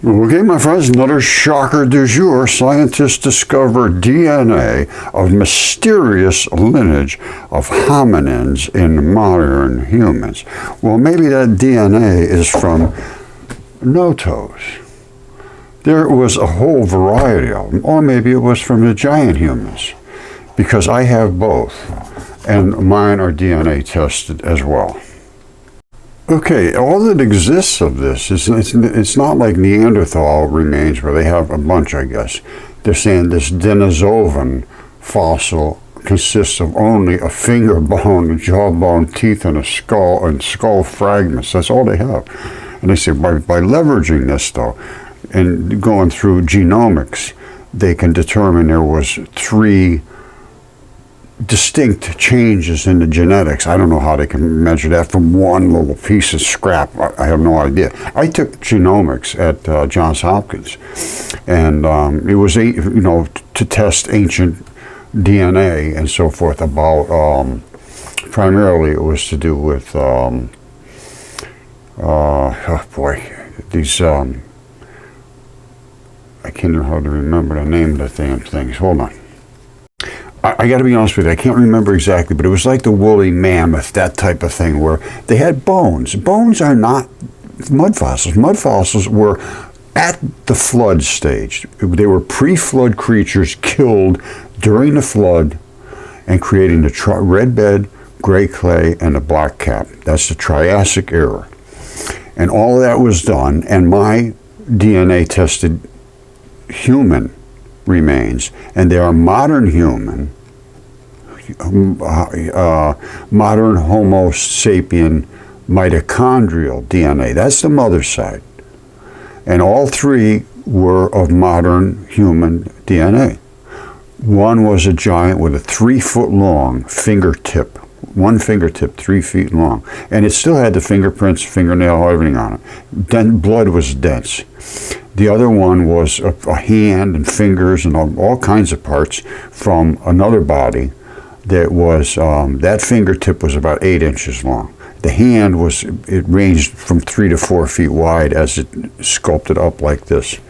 Okay, my friends, another shocker du jour. Scientists discover DNA of mysterious lineage of hominids in modern humans. Well, maybe that DNA is from no-toes. There was a whole variety of them, or maybe it was from the giant humans, because I have both, and mine are DNA tested as well. Okay, all that exists of this is, it's not like Neanderthal remains where they have a bunch, I guess. They're saying this Denisovan fossil consists of only a finger bone, a jawbone, teeth, and a skull, and skull fragments. That's all they have. And they say by leveraging this, though, and going through genomics, they can determine there was 3 distinct changes in the genetics. I don't know how they can measure that from one little piece of scrap. I have no idea. I took genomics at Johns Hopkins, and it was to test ancient DNA and so forth about primarily it was to do with these I can't hardly remember the name of the damn things. Hold on. I got to be honest with you, I can't remember exactly, but it was like the woolly mammoth, that type of thing, where they had bones. Bones are not mud fossils. Mud fossils were at the flood stage. They were pre-flood creatures killed during the flood and creating the red bed, gray clay, and the black cap. That's the Triassic era. And all of that was done, and my DNA tested human remains, and they are modern human, modern Homo sapien mitochondrial DNA. That's the mother side. And all 3 were of modern human DNA. One was a giant with a 3-foot long fingertip, one fingertip 3 feet long, and it still had the fingerprints, fingernail, everything on it. Then blood was dense. The other one was a hand and fingers and all kinds of parts from another body that was, that fingertip was about 8 inches long. The hand it ranged from 3 to 4 feet wide as it sculpted up like this.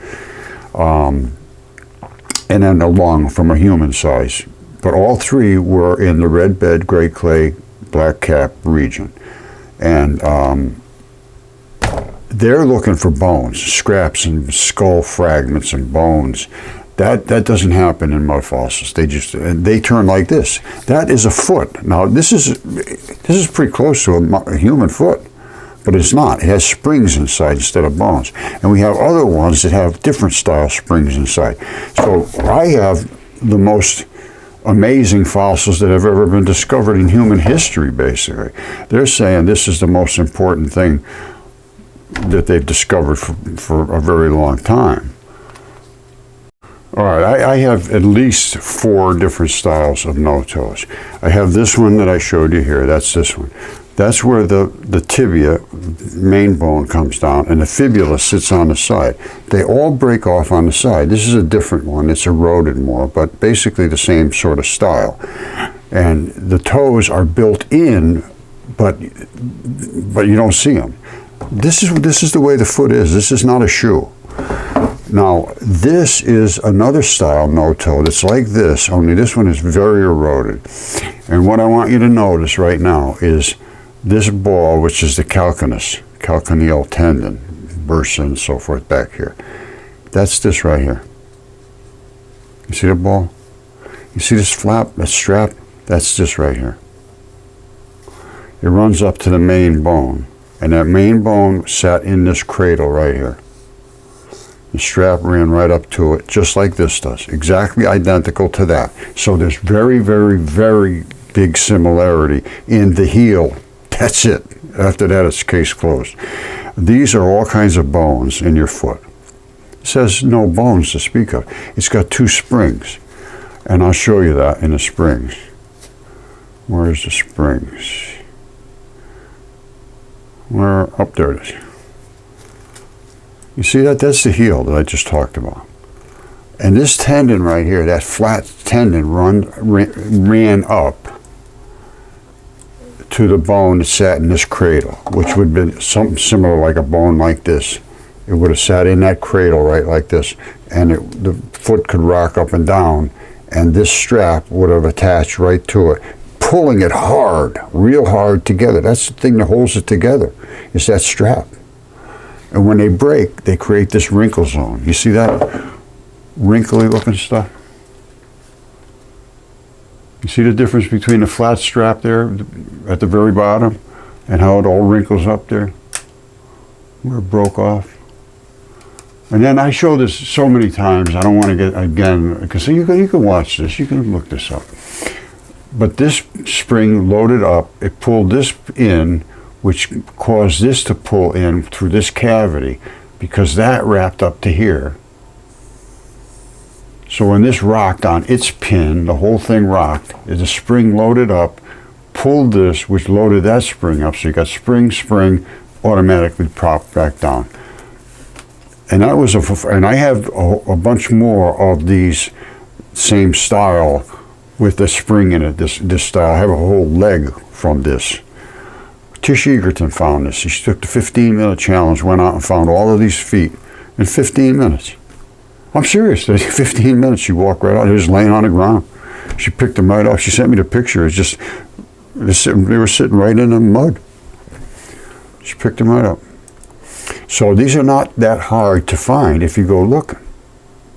And then the lung from a human size. But all 3 were in the red bed, gray clay, black cap region. And they're looking for bones, scraps and skull fragments and bones. That doesn't happen in mud fossils. They turn like this. That is a foot. Now this is pretty close to a human foot, but it's not. It has springs inside instead of bones. And we have other ones that have different style springs inside. So I have the most amazing fossils that have ever been discovered in human history, basically. They're saying this is the most important thing that they've discovered for a very long time. All right, I have at least 4 different styles of no-toes. I have this one that I showed you here. That's this one. That's where the tibia, main bone, comes down, and the fibula sits on the side. They all break off on the side. This is a different one. It's eroded more, but basically the same sort of style. And the toes are built in, but you don't see them. This is the way the foot is. This is not a shoe. Now, this is another style no-toe that's like this, only this one is very eroded. And what I want you to notice right now is this ball, which is the calcaneal tendon, bursa and so forth back here. That's this right here. You see the ball? You see this flap, that strap? That's this right here. It runs up to the main bone. And that main bone sat in this cradle right here. The strap ran right up to it, just like this does. Exactly identical to that. So there's very, very, very big similarity in the heel. That's it. After that, it's case closed. These are all kinds of bones in your foot. It says no bones to speak of. It's got 2 springs. And I'll show you that in the springs. Where's the springs? Up there it is. You see that? That's the heel that I just talked about. And this tendon right here, that flat tendon ran up to the bone that sat in this cradle, which would be something similar like a bone like this It would have sat in that cradle right like this, and the foot could rock up and down, and this strap would have attached right to it, pulling it hard, real hard together. That's the thing that holds it together, is that strap. And when they break, they create this wrinkle zone. You see that wrinkly looking stuff? You see the difference between the flat strap there at the very bottom and how it all wrinkles up there where it broke off? And then I show this so many times, I don't want to get, again, because you can watch this, you can look this up. But this spring loaded up, it pulled this in, which caused this to pull in through this cavity, because that wrapped up to here. So when this rocked on its pin, the whole thing rocked, the spring loaded up, pulled this, which loaded that spring up, so you got spring, automatically propped back down. And that was and I have a bunch more of these same style with the spring in it, this style. I have a whole leg from this. Tish Egerton found this. She took the 15-minute challenge, went out and found all of these feet in 15 minutes. I'm serious. 15 minutes, she walked right out. They were just laying on the ground. She picked them right up. She sent me the picture. It's just, they were sitting right in the mud. She picked them right up. So these are not that hard to find if you go looking.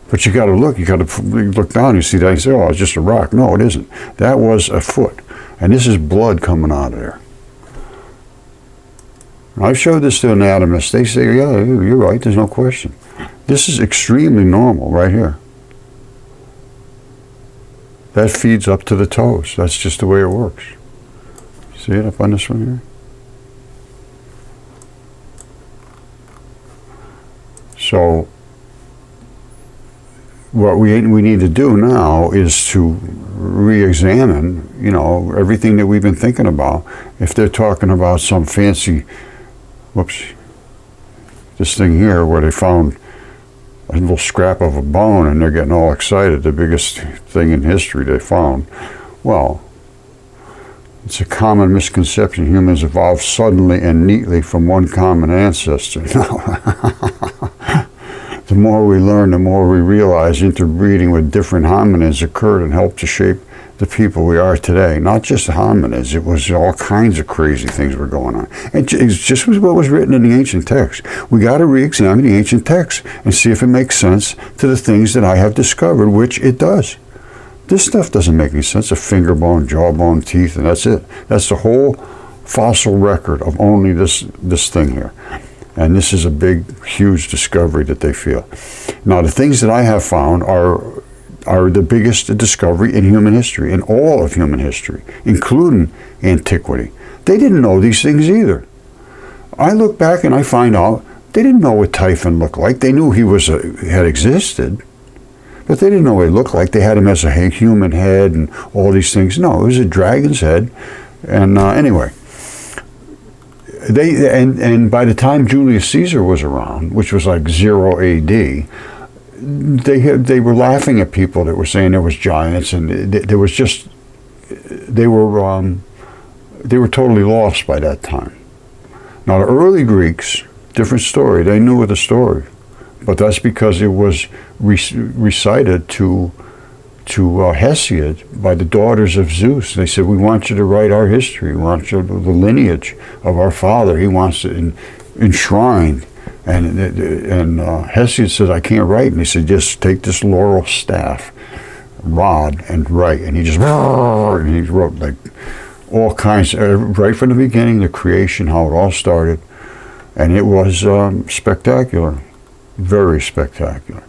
But you got to look. You got to look down. You see that. You say, "Oh, it's just a rock." No, it isn't. That was a foot, and this is blood coming out of there. And I've showed this to anatomists. They say, "Yeah, you're right. There's no question." This is extremely normal right here. That feeds up to the toes. That's just the way it works. See it up on this one here? So what we need to do now is to re-examine, you know, everything that we've been thinking about. If they're talking about some fancy, this thing here where they found a little scrap of a bone and they're getting all excited, the biggest thing in history they found. Well, it's a common misconception. Humans evolved suddenly and neatly from one common ancestor. No. The more we learn, the more we realize interbreeding with different hominids occurred and helped to shape the people we are today. Not just hominids, it was all kinds of crazy things were going on. It's just what was written in the ancient text. We got to re-examine the ancient text and see if it makes sense to the things that I have discovered, which it does. This stuff doesn't make any sense. A finger bone, jawbone, teeth, and that's it. That's the whole fossil record of only this thing here. And this is a big, huge discovery that they feel. Now, the things that I have found are the biggest discovery in human history, in all of human history, including antiquity. They didn't know these things either. I look back and I find out they didn't know what Typhon looked like. They knew he had existed, but they didn't know what he looked like. They had him as a human head and all these things. No, it was a dragon's head. And anyway, and by the time Julius Caesar was around, which was like 0 AD, they were laughing at people that were saying there was giants, and there was just they were totally lost by that time. Now the early Greeks, different story. They knew the story, but that's because it was recited to Hesiod by the daughters of Zeus. They said, "We want you to write our history. We want you the lineage of our father. He wants it enshrined." And Hesiod said, "I can't write." And he said, "Just take this laurel staff, rod, and write." And he wrote like all kinds, right from the beginning, the creation, how it all started. And it was spectacular, very spectacular.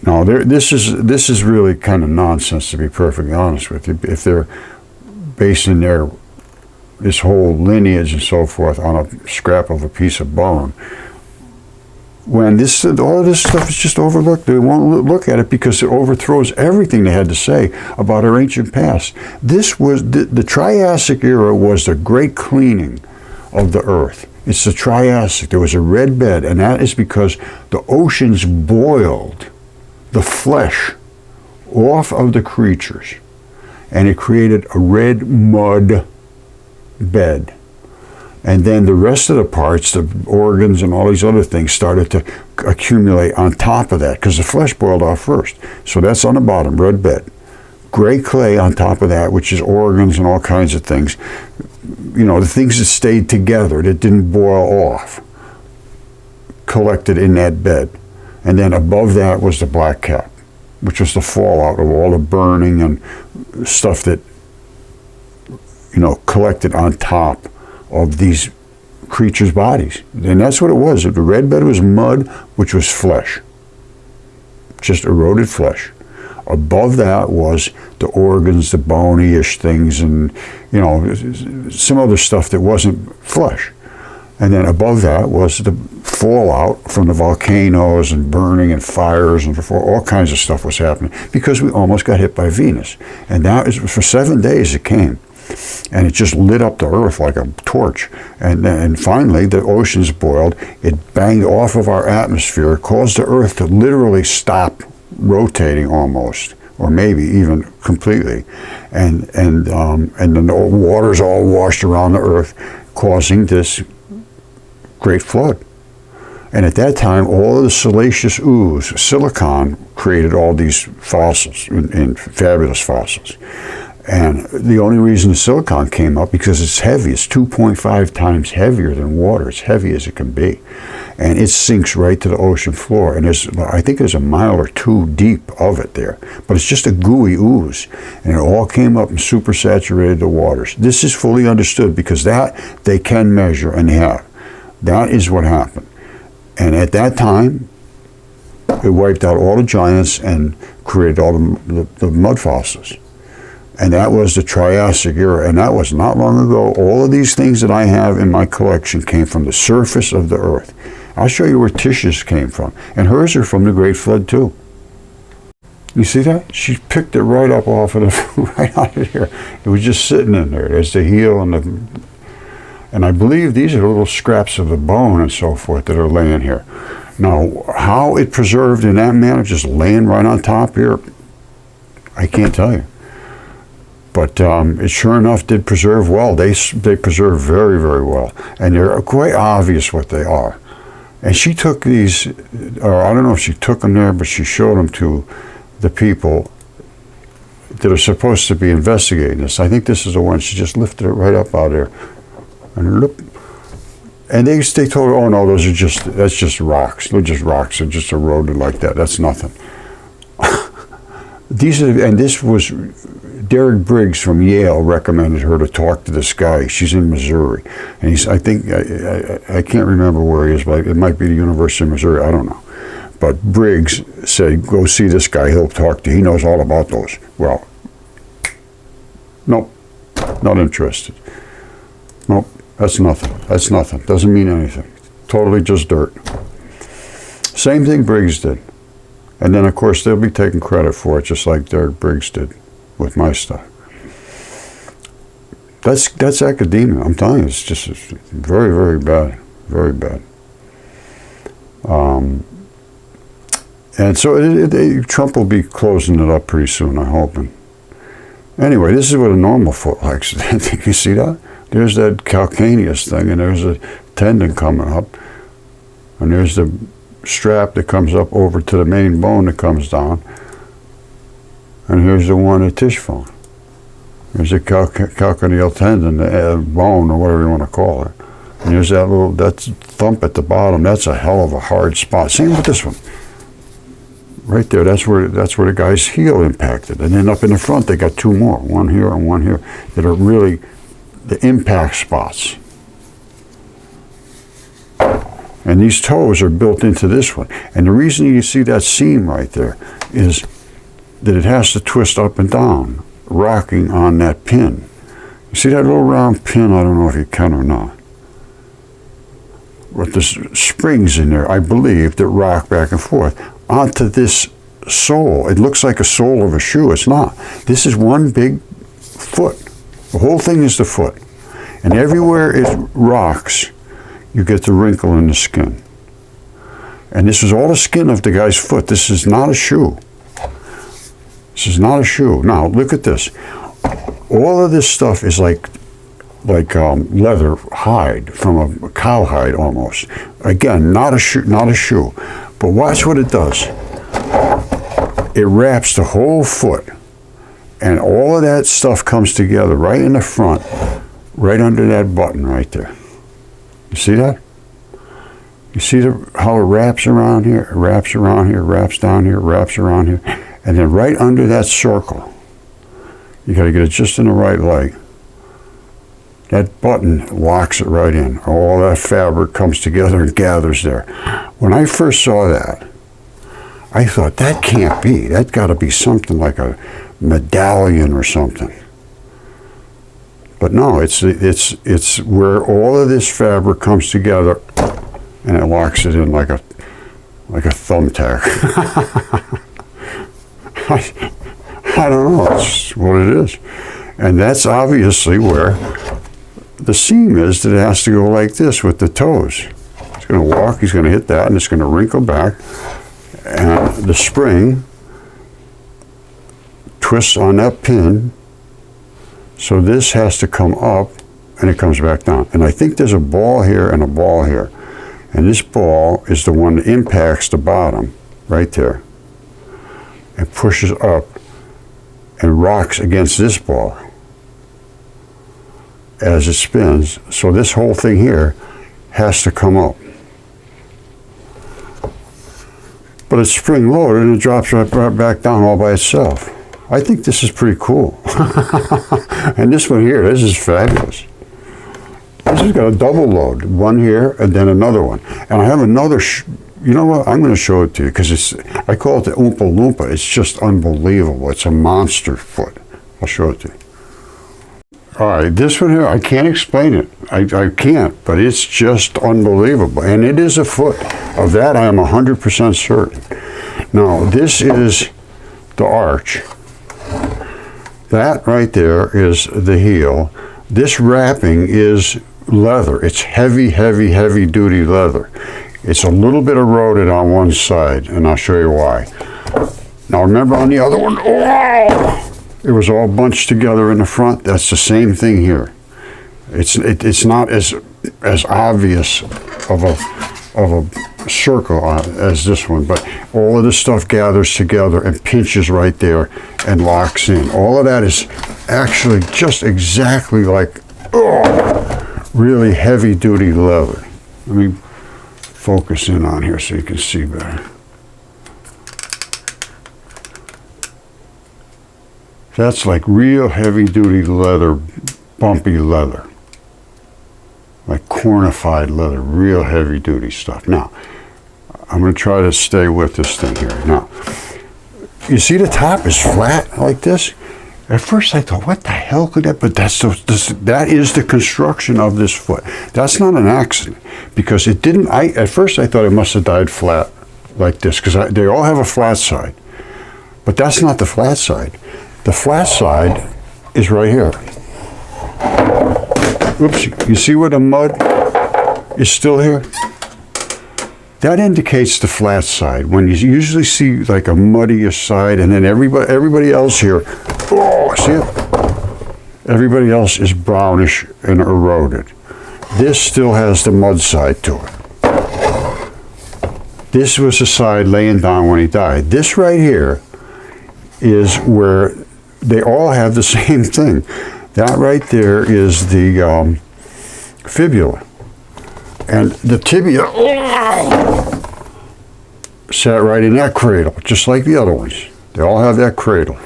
Now, this is really kind of nonsense, to be perfectly honest with you. If they're basing this whole lineage and so forth on a scrap of a piece of bone, when all of this stuff is just overlooked, they won't look at it because it overthrows everything they had to say about our ancient past. This was the Triassic era was the great cleaning of the earth. It's the Triassic. There was a red bed, and that is because the oceans boiled the flesh off of the creatures, and it created a red mud bed. And then the rest of the parts, the organs and all these other things, started to accumulate on top of that because the flesh boiled off first. So that's on the bottom, red bed. Gray clay on top of that, which is organs and all kinds of things. You know, the things that stayed together, that didn't boil off, collected in that bed. And then above that was the black cap, which was the fallout of all the burning and stuff that, you know, collected on top of these creatures' bodies. And that's what it was. The red bed was mud, which was flesh, just eroded flesh. Above that was the organs, the bony-ish things, and, you know, some other stuff that wasn't flesh. And then above that was the fallout from the volcanoes and burning and fires, and all kinds of stuff was happening because we almost got hit by Venus. And that is, for 7 days it came. And it just lit up the earth like a torch. And finally, the oceans boiled. It banged off of our atmosphere. It caused the earth to literally stop rotating almost, or maybe even completely. And then the waters all washed around the earth, causing this great flood. And at that time, all of the siliceous ooze, silicon, created all these fossils, and fabulous fossils. And the only reason the silicon came up, because it's heavy. It's 2.5 times heavier than water. It's heavy as it can be. And it sinks right to the ocean floor. And I think there's a mile or two deep of it there. But it's just a gooey ooze. And it all came up and supersaturated the waters. This is fully understood because that they can measure and have. That is what happened. And at that time, it wiped out all the giants and created all the mud fossils. And that was the Triassic era, and that was not long ago. All of these things that I have in my collection came from the surface of the earth. I'll show you where Tish's came from. And hers are from the Great Flood too. You see that? She picked it right up off of the, right out of here. It was just sitting in there. There's the heel and I believe these are little scraps of the bone and so forth that are laying here. Now, how it preserved in that manner, just laying right on top here, I can't tell you. But it sure enough did preserve well. They preserve very, very well. And they're quite obvious what they are. And she took these, or I don't know if she took them there, but she showed them to the people that are supposed to be investigating this. I think this is the one. She just lifted it right up out there. And look. And they told her, oh no, that's just rocks. They're just rocks. They're just eroded like that. That's nothing. This was Derek Briggs from Yale recommended her to talk to this guy. She's in Missouri, and I can't remember where he is, but it might be the University of Missouri. I don't know. But Briggs said, "Go see this guy. He'll talk to you. He knows all about those." Well, nope, not interested. Nope, that's nothing. That's nothing. Doesn't mean anything. Totally just dirt. Same thing Briggs did. And then, of course, they'll be taking credit for it, just like Derek Briggs did with my stuff. That's academia. I'm telling you, it's just very, very bad. Very bad. And so Trump will be closing it up pretty soon, I'm hoping. Anyway, this is what a normal foot likes. You see that? There's that calcaneus thing, and there's a tendon coming up, and there's the strap that comes up over to the main bone that comes down, and here's the one that Tish found. There's a calcaneal tendon, the bone, or whatever you want to call it. And there's that thump at the bottom. That's a hell of a hard spot. Same with this one. Right there, that's where the guy's heel impacted. And then up in the front, they got two more, one here and one here, that are really the impact spots. And these toes are built into this one. And the reason you see that seam right there is that it has to twist up and down, rocking on that pin. You see that little round pin? I don't know if you can or not. But there's springs in there, I believe, that rock back and forth onto this sole. It looks like a sole of a shoe. It's not. This is one big foot. The whole thing is the foot. And everywhere it rocks, you get the wrinkle in the skin. And this is all the skin of the guy's foot. This is not a shoe. This is not a shoe. Now, look at this. All of this stuff is like leather hide from a cow hide almost. Again, not a shoe, but watch what it does. It wraps the whole foot, and all of that stuff comes together right in the front, right under that button right there. You see that? You see how it wraps around here, it wraps around here, wraps down here, wraps around here, and then right under that circle, you got to get it just in the right leg. That button locks it right in. All that fabric comes together and gathers there. When I first saw that, I thought, that can't be. That's got to be something like a medallion or something. But no, it's where all of this fabric comes together, and it locks it in like a thumbtack. I don't know. It's what it is, and that's obviously where the seam is. That it has to go like this with the toes. He's going to walk. He's going to hit that, and it's going to wrinkle back. And the spring twists on that pin, so this has to come up and it comes back down. And I think there's a ball here and a ball here, and this ball is the one that impacts the bottom right there and pushes up and rocks against this ball as it spins. So this whole thing here has to come up. But it's spring loaded and it drops right back down all by itself. I think this is pretty cool. And this one here, this is fabulous. This has got a double load, one here and then another one. And I have another, you know what, I'm going to show it to you because I call it the Oompa Loompa. It's just unbelievable. It's a monster foot. I'll show it to you. All right, this one here, I can't explain it. I can't, but it's just unbelievable. And it is a foot. Of that, I am 100% certain. Now, this is the arch. That right there is the heel. This wrapping is leather. It's heavy, heavy, heavy duty leather. It's a little bit eroded on one side, and I'll show you why. Now, remember on the other one, oh! It was all bunched together in the front. That's the same thing here. It's not as obvious of a circle as this one, but all of this stuff gathers together and pinches right there and locks in. All of that is actually just exactly like really heavy duty leather. Let me focus in on here so you can see better. That's like real heavy duty leather, bumpy leather. Like cornified leather, real heavy duty stuff. Now, I'm going to try to stay with this thing here. Now, you see the top is flat like this? At first I thought, what the hell could that, but that is the construction of this foot. That's not an accident, because it didn't, at first I thought it must have died flat like this, because they all have a flat side. But that's not the flat side. The flat side is right here. Oops, you see where the mud is still here? That indicates the flat side. When you usually see like a muddier side, and then everybody else here, oh, see it? Everybody else is brownish and eroded. This still has the mud side to it. This was the side laying down when he died. This right here is where they all have the same thing. That right there is the fibula. And the tibia sat right in that cradle, just like the other ones. They all have that cradle.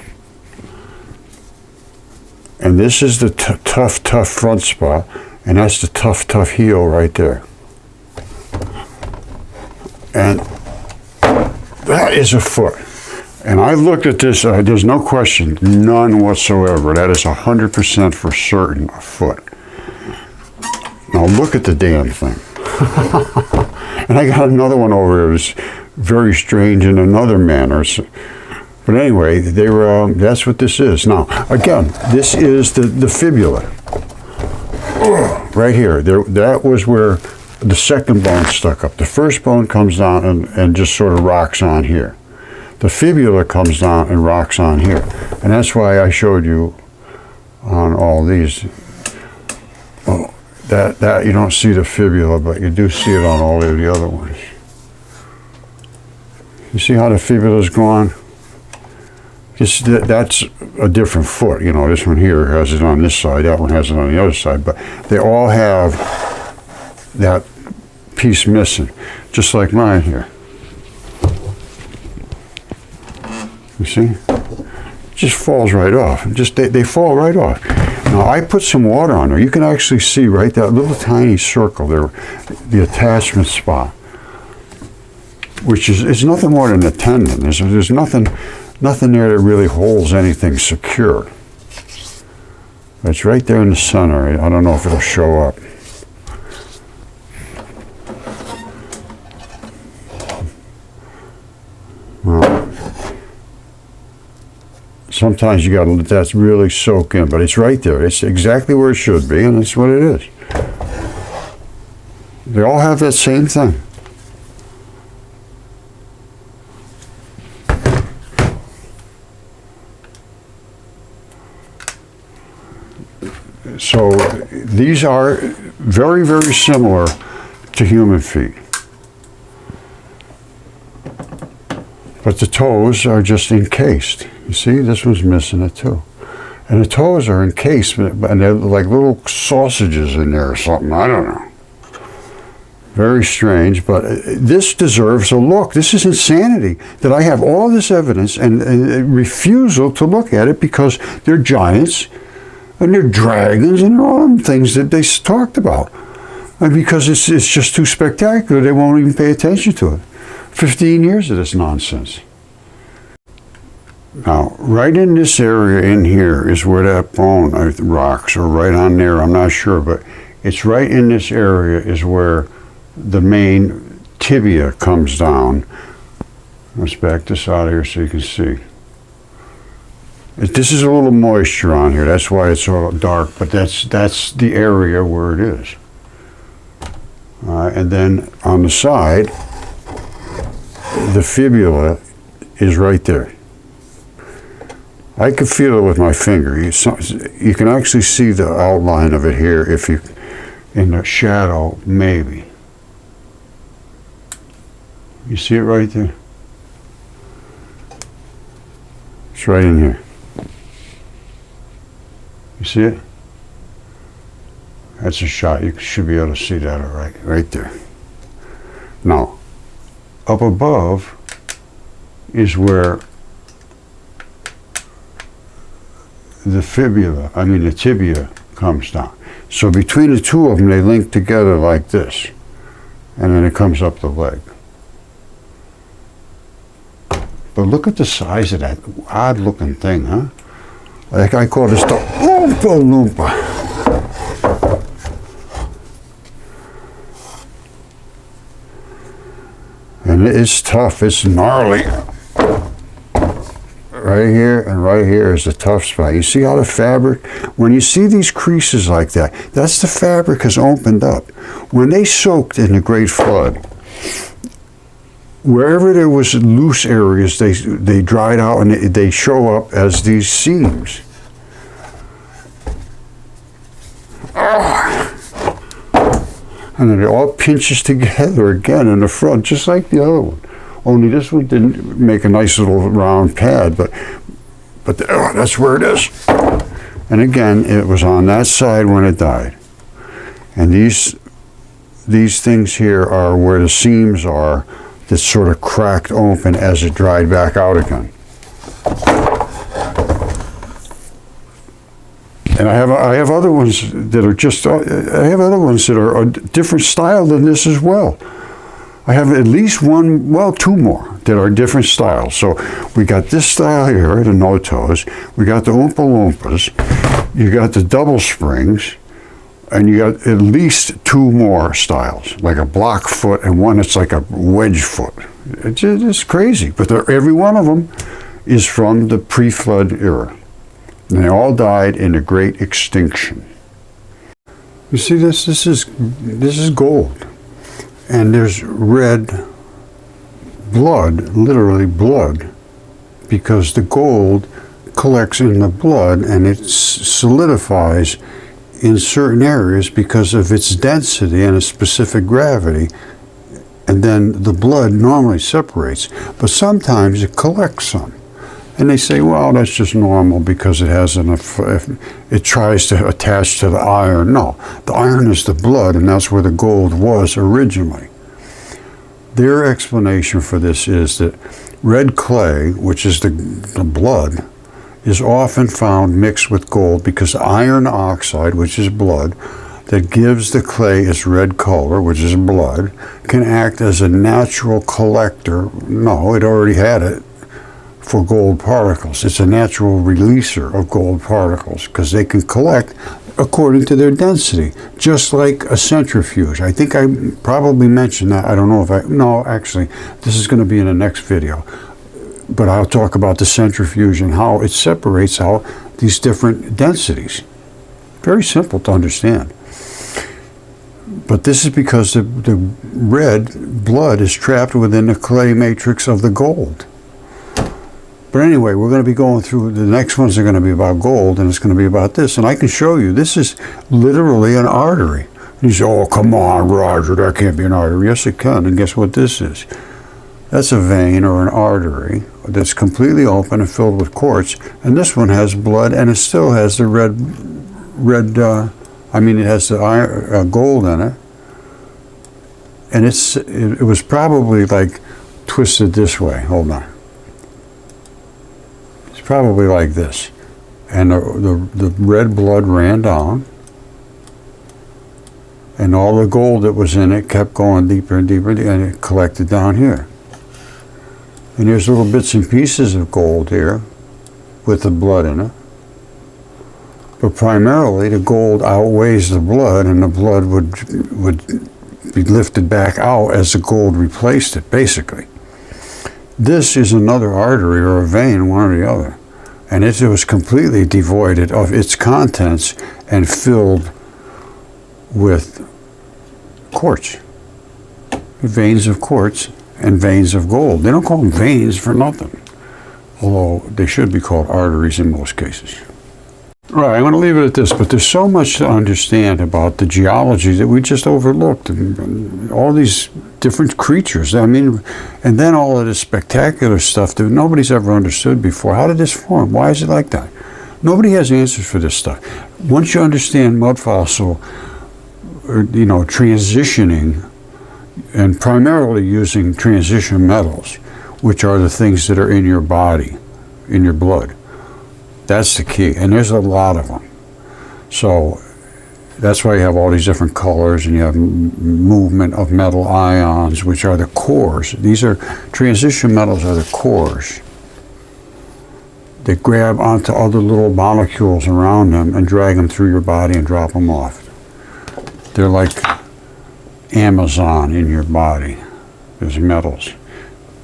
And this is the tough front spot, and that's the tough heel right there. And that is a foot. And I looked at this, there's no question, none whatsoever. That is 100% for certain a foot. Now look at the damn thing. And I got another one over here. It was very strange in another manner. But anyway, that's what this is. Now, again, this is the fibula. Right here. That was where the second bone stuck up. The first bone comes down and just sort of rocks on here. The fibula comes down and rocks on here. And that's why I showed you on all these. That you don't see the fibula, but you do see it on all of the other ones. You see how the fibula is gone? That's a different foot. You know, this one here has it on this side, that one has it on the other side, but they all have that piece missing, just like mine here. You see? It just falls right off. They fall right off. Now I put some water on there. You can actually see right that little tiny circle there, the attachment spot, which is nothing more than a tendon. There's nothing there that really holds anything secure. It's right there in the center. I don't know if it'll show up. Well, sometimes you got to let that really soak in, but it's right there. It's exactly where it should be, and that's what it is. They all have that same thing. So these are very, very similar to human feet. But the toes are just encased. You see, this one's missing it too. And the toes are encased, and they're like little sausages in there or something. I don't know. Very strange, but this deserves a look. This is insanity that I have all this evidence and refusal to look at it because they're giants and they're dragons and they're all them things that they talked about. And because it's just too spectacular, they won't even pay attention to it. 15 years of this nonsense. Now, right in this area in here is where that bone rocks, or right on there, I'm not sure, but it's right in this area is where the main tibia comes down. Let's back this out of here so you can see. This is a little moisture on here, that's why it's all dark, but that's the area where it is. And then on the side, the fibula is right there. I can feel it with my finger. You can actually see the outline of it here if you, in the shadow, maybe. You see it right there? It's right in here. You see it? That's a shot. You should be able to see that all right there. Now, up above is where the tibia comes down. So between the two of them, they link together like this, and then it comes up the leg. But look at the size of that odd-looking thing, huh? Like I call this the Oompa Loompa. And it's tough, it's gnarly. Right here and right here is the tough spot. You see how the fabric, when you see these creases like that, that's the fabric has opened up. When they soaked in the Great Flood, wherever there was loose areas, they dried out and they show up as these seams. And then it all pinches together again in the front, just like the other one. Only this one didn't make a nice little round pad, but that's where it is. And again, it was on that side when it died. And these things here are where the seams are that sort of cracked open as it dried back out again. And I have other ones that are just, I have other ones that are a different style than this as well. I have at least one, well, two more that are different styles. So we got this style here, the no toes. We got the Oompa Loompas. You got the double springs. And you got at least two more styles, like a block foot and one that's like a wedge foot. It's crazy, but every one of them is from the pre-flood era. And they all died in the Great Extinction. You see this? This is gold. And there's red blood, literally blood, because the gold collects in the blood and it solidifies in certain areas because of its density and its specific gravity, and then the blood normally separates, but sometimes it collects some. And they say, well, that's just normal because it has it tries to attach to the iron. No, the iron is the blood, and that's where the gold was originally. Their explanation for this is that red clay, which is the blood, is often found mixed with gold because iron oxide, which is blood, that gives the clay its red color, which is blood, can act as a natural collector. No, it already had it for gold particles. It's a natural releaser of gold particles because they can collect according to their density, just like a centrifuge. I think I probably mentioned that. I don't know if no, actually, this is going to be in the next video. But I'll talk about the centrifuge and how it separates out these different densities. Very simple to understand. But this is because the red blood is trapped within the clay matrix of the gold. But anyway, we're going to be going through, the next ones are going to be about gold, and it's going to be about this. And I can show you, this is literally an artery. And you say, oh, come on, Roger, that can't be an artery. Yes, it can. And guess what this is? That's a vein or an artery that's completely open and filled with quartz. And this one has blood, and it still has the it has the gold in it. And it was probably like twisted this way. Hold on. It's probably like this. And the red blood ran down. And all the gold that was in it kept going deeper and deeper, and it collected down here. And there's little bits and pieces of gold here with the blood in it. But primarily the gold outweighs the blood, and the blood would be lifted back out as the gold replaced it, basically. This is another artery or a vein, one or the other. And it was completely devoid of its contents and filled with quartz. Veins of quartz and veins of gold. They don't call them veins for nothing, although they should be called arteries in most cases. Right, I'm going to leave it at this, but there's so much to understand about the geology that we just overlooked, and all these different creatures. I mean, and then all of this spectacular stuff that nobody's ever understood before. How did this form? Why is it like that? Nobody has answers for this stuff. Once you understand Mudfossil, or, transitioning, and primarily using transition metals, which are the things that are in your body, in your blood. That's the key, and there's a lot of them. So that's why you have all these different colors, and you have movement of metal ions, which are the cores. These are transition metals, are the cores. They grab onto other little molecules around them and drag them through your body and drop them off. They're like Amazon in your body. There's metals.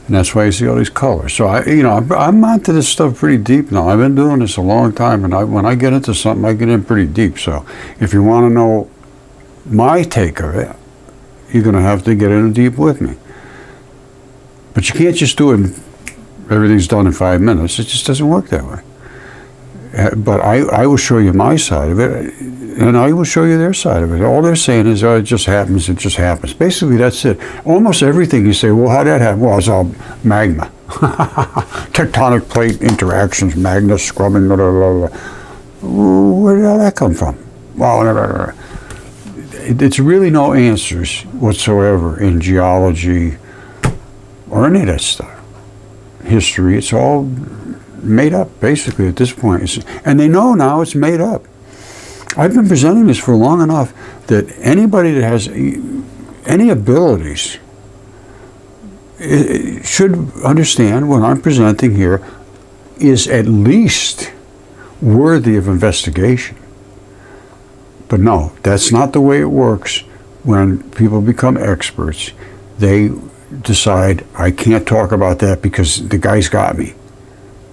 And that's why you see all these colors. So I'm onto this stuff pretty deep now. I've been doing this a long time, and when I get into something, I get in pretty deep. So if you want to know my take of it, you're going to have to get in deep with me. But you can't just do it, everything's done in 5 minutes. It just doesn't work that way. But I will show you my side of it, and I will show you their side of it. All they're saying is, oh, it just happens, it just happens. Basically, that's it. Almost everything you say, well, how did that happen? Well, it's all magma. Tectonic plate interactions, magma scrubbing, blah, blah, blah, blah. Where did all that come from? Well, it's really no answers whatsoever in geology or any of that stuff. History, it's all made up, basically, at this point. And they know now it's made up. I've been presenting this for long enough that anybody that has any abilities should understand what I'm presenting here is at least worthy of investigation. But no, that's not the way it works. When people become experts, they decide, I can't talk about that because the guy's got me.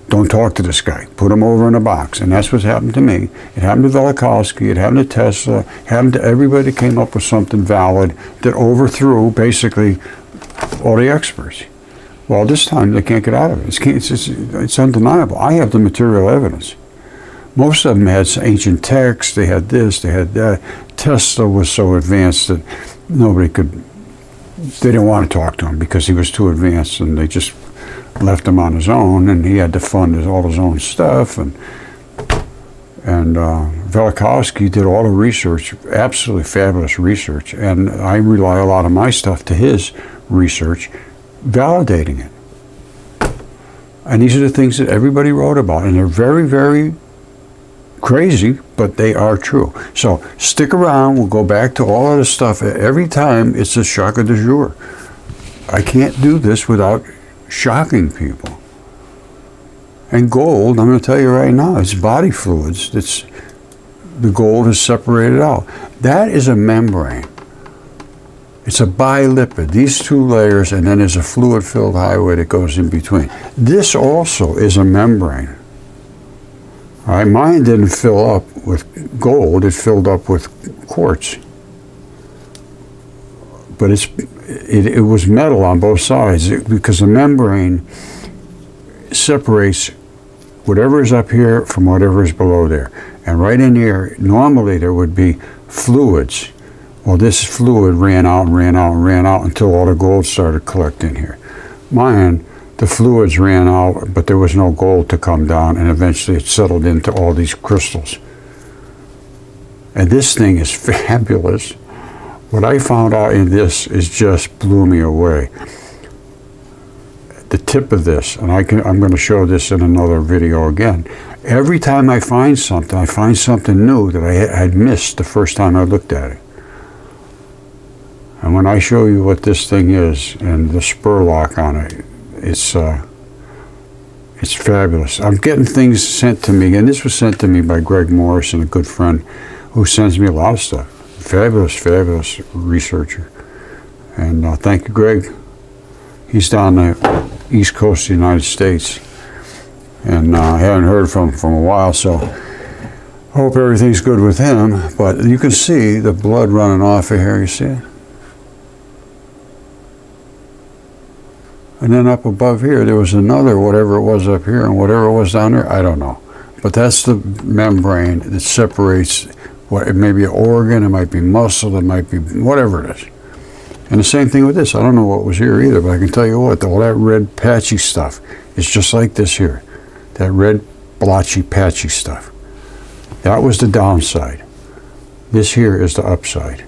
Don't talk to this guy. Put him over in a box. And that's what's happened to me. It happened to Velikovsky. It happened to Tesla. It happened to everybody that came up with something valid that overthrew, basically, all the experts. Well, this time they can't get out of it. It's undeniable. I have the material evidence. Most of them had ancient texts. They had this, they had that. Tesla was so advanced that nobody could, they didn't want to talk to him because he was too advanced, and they just left him on his own, and he had to fund all his own stuff. And Velikovsky did all the research, absolutely fabulous research, and I rely a lot of my stuff to his research, validating it. And these are the things that everybody wrote about, and they're very, very crazy, but they are true. So stick around. We'll go back to all of this stuff. Every time it's a shock du jour. I can't do this without shocking people. And gold, I'm going to tell you right now, it's body fluids. The gold is separated out. That is a membrane. It's a bilipid. These two layers, and then there's a fluid-filled highway that goes in between. This also is a membrane. All right, mine didn't fill up with gold. It filled up with quartz. But it was metal on both sides because the membrane separates whatever is up here from whatever is below there. And right in here, normally there would be fluids. Well, this fluid ran out and ran out and ran out until all the gold started collecting here. Mine, the fluids ran out, but there was no gold to come down, and eventually it settled into all these crystals. And this thing is fabulous. What I found out in this is just blew me away. The tip of this, and I'm going to show this in another video again. Every time I find something new that I had missed the first time I looked at it. And when I show you what this thing is and the spur lock on it, it's fabulous. I'm getting things sent to me, and this was sent to me by Greg Morrison, a good friend who sends me a lot of stuff. Fabulous, fabulous researcher. And thank you, Greg. He's down the East Coast of the United States, and I haven't heard from him for a while, so I hope everything's good with him. But you can see the blood running off of here, you see it? And then up above here, there was another, whatever it was up here, and whatever it was down there, I don't know. But that's the membrane that separates, it may be an organ, it might be muscle, it might be whatever it is. And the same thing with this. I don't know what was here either, but I can tell you what, all that red patchy stuff is just like this here. That red blotchy patchy stuff. That was the downside. This here is the upside.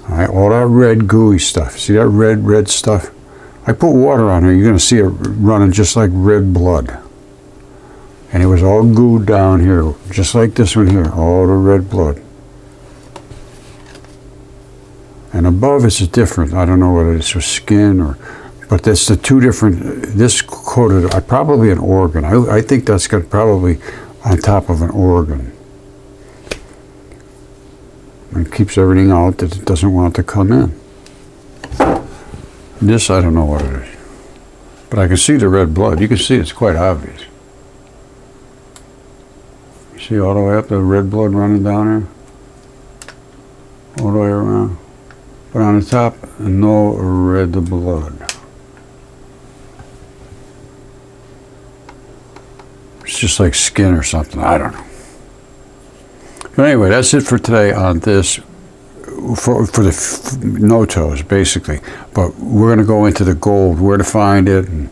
All right, all that red gooey stuff. See that red stuff? I put water on here. You're going to see it running just like red blood. And it was all gooed down here, just like this one here, all the red blood. And above it's different. I don't know whether it's with skin or, but that's the two different, this coated, probably an organ. I think that's got probably on top of an organ. And it keeps everything out that it doesn't want to come in. This, I don't know what it is. But I can see the red blood. You can see it's quite obvious. You see all the way up the red blood running down here? All the way around. But on the top, no red blood. It's just like skin or something. I don't know. But anyway, that's it for today on this, for the notos, basically. But we're going to go into the gold, where to find it, and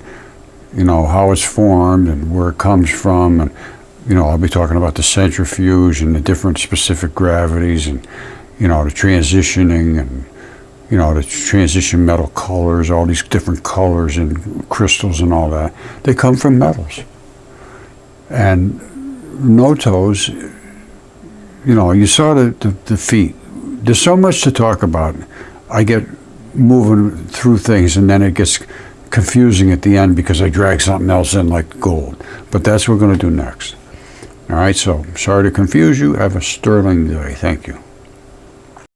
you know how it's formed and where it comes from, and you know I'll be talking about the centrifuge and the different specific gravities, and you know the transitioning, and you know the transition metal colors, all these different colors and crystals and all that. They come from metals. And notos, you know, you saw the feet. There's so much to talk about. I get moving through things and then it gets confusing at the end because I drag something else in like gold. But that's what we're going to do next. All right, so sorry to confuse you. Have a sterling day. Thank you.